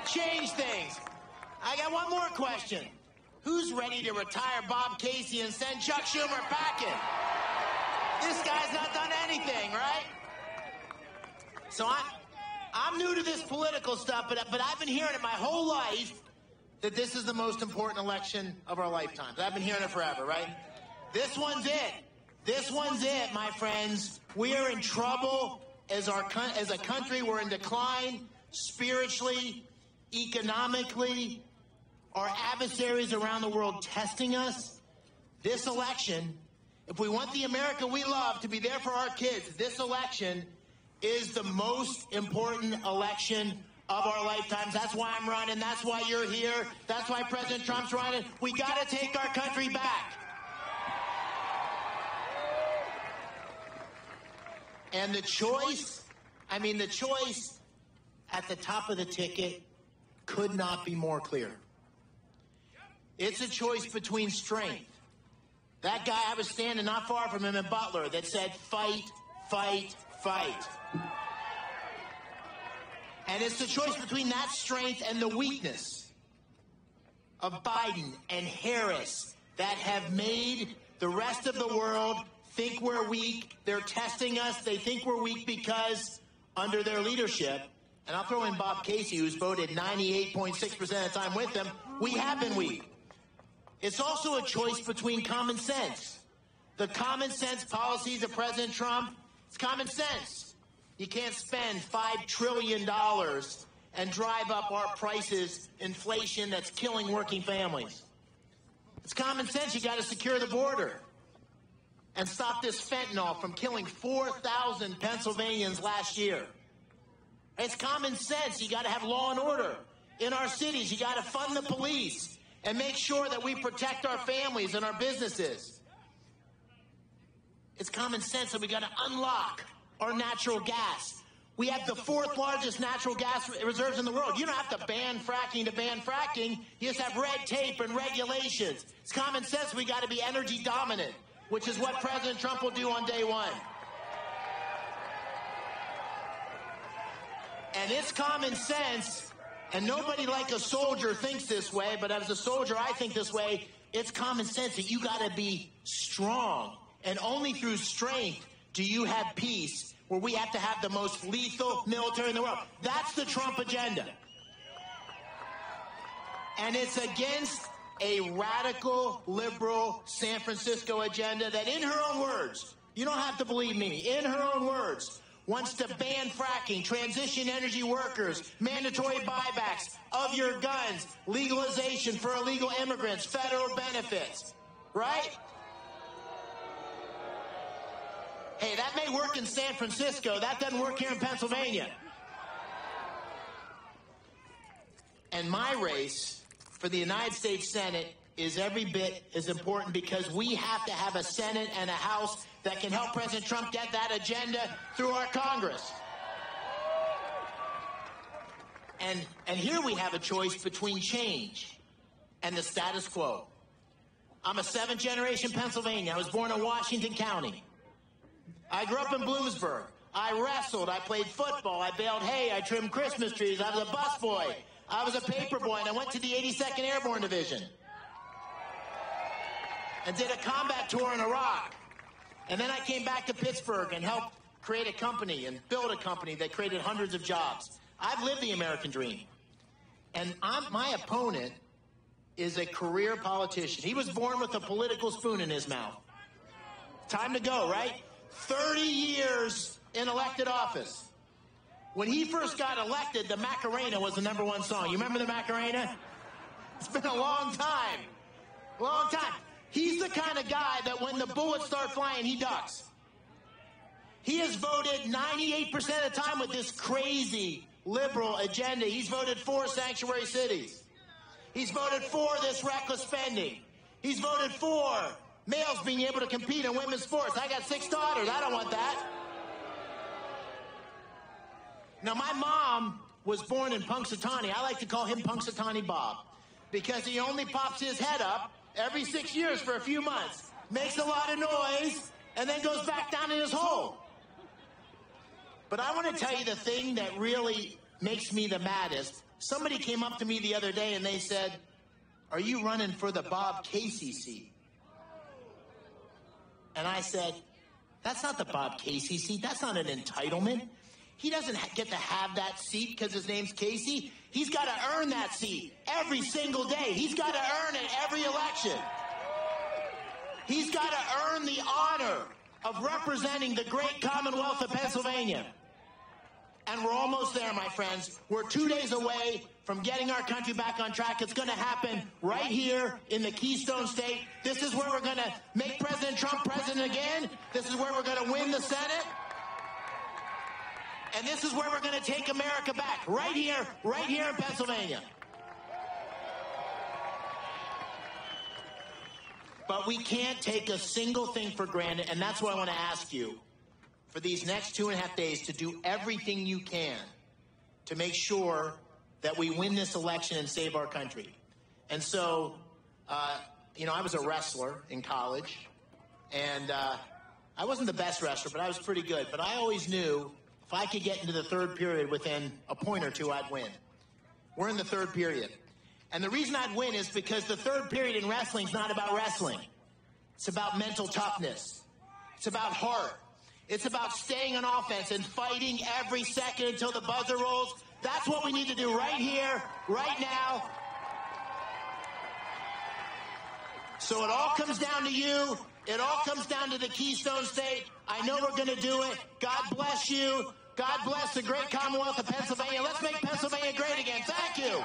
to change things. I got one more question. Who's ready to retire Bob Casey and send Chuck Schumer packing? This guy's not done anything, right? So I'm new to this political stuff, but I've been hearing it my whole life that this is the most important election of our lifetimes. I've been hearing it forever, right? This one's it. This one's it, my friends. We are in trouble as a country. We're in decline spiritually, economically. Our adversaries around the world testing us. This election, if we want the America we love to be there for our kids, this election is the most important election of our lifetimes. That's why I'm running. That's why you're here. That's why President Trump's running. We got to take our country back. And the choice at the top of the ticket could not be more clear. It's a choice between strength. That guy, I was standing not far from him in Butler, that said, fight, fight, fight. And it's the choice between that strength and the weakness of Biden and Harris that have made the rest of the world think we're weak. They're testing us. They think we're weak because under their leadership, and I'll throw in Bob Casey, who's voted 98.6% of the time with them, we have been weak. It's also a choice between common sense. The common sense policies of President Trump, it's common sense. You can't spend $5 trillion and drive up our prices, inflation that's killing working families. It's common sense. You got to secure the border and stop this fentanyl from killing 4,000 Pennsylvanians last year. It's common sense. You got to have law and order in our cities. You got to fund the police and make sure that we protect our families and our businesses. It's common sense that we got to unlock our natural gas. We have the 4th largest natural gas reserves in the world. You don't have to ban fracking to ban fracking. You just have red tape and regulations. It's common sense we got to be energy dominant, which is what President Trump will do on day one. And it's common sense. And nobody like a soldier thinks this way, but as a soldier, I think this way. It's common sense that you got to be strong. And only through strength do you have peace, where we have to have the most lethal military in the world. That's the Trump agenda. And it's against a radical, liberal San Francisco agenda that, in her own words, you don't have to believe me, in her own words, wants to ban fracking, transition energy workers, mandatory buybacks of your guns, legalization for illegal immigrants, federal benefits, right? Hey, that may work in San Francisco. That doesn't work here in Pennsylvania. And my race for the United States Senate is every bit as important, because we have to have a Senate and a House that can help President Trump get that agenda through our Congress. And here we have a choice between change and the status quo. I'm a 7th-generation Pennsylvanian. I was born in Washington County. I grew up in Bloomsburg. I wrestled. I played football. I baled hay. I trimmed Christmas trees. I was a busboy. I was a paper boy, and I went to the 82nd Airborne Division and did a combat tour in Iraq. And then I came back to Pittsburgh and helped create a company and build a company that created hundreds of jobs. I've lived the American dream. And my opponent is a career politician. He was born with a political spoon in his mouth. Time to go, right? 30 years in elected office. When he first got elected, the Macarena was the #1 song. You remember the Macarena? It's been a long time. Long time. He's the kind of guy that when the bullets start flying, he ducks. He has voted 98% of the time with this crazy liberal agenda. He's voted for sanctuary cities. He's voted for this reckless spending. He's voted for males being able to compete in women's sports. I got 6 daughters. I don't want that. Now, my mom was born in Punxsutawney. I like to call him Punxsutawney Bob, because he only pops his head up every 6 years for a few months, makes a lot of noise, and then goes back down in his hole. But I want to tell you the thing that really makes me the maddest, somebody came up to me the other day and they said, "Are you running for the Bob Casey seat?" And I said, "That's not the Bob Casey seat. That's not an entitlement. He doesn't get to have that seat because his name's Casey. He's got to earn that seat every single day. He's got to earn it every election. He's got to earn the honor of representing the great Commonwealth of Pennsylvania." And we're almost there, my friends. We're 2 days away from getting our country back on track. It's going to happen right here in the Keystone State. This is where we're going to make President Trump president again. This is where we're going to win the Senate. And this is where we're going to take America back, right here in Pennsylvania. But we can't take a single thing for granted, and that's what I want to ask you for these next 2.5 days, to do everything you can to make sure that we win this election and save our country. And so, I was a wrestler in college, and I wasn't the best wrestler, but I was pretty good. But I always knew if I could get into the third period within a point or two, I'd win. We're in the third period. And the reason I'd win is because the third period in wrestling is not about wrestling. It's about mental toughness. It's about heart. It's about staying on offense and fighting every second until the buzzer rolls. That's what we need to do right here, right now. So it all comes down to you. It all comes down to the Keystone State. I know we're going to do it. God bless you. God bless the great Commonwealth of Pennsylvania. Let's make Pennsylvania great again. Thank you.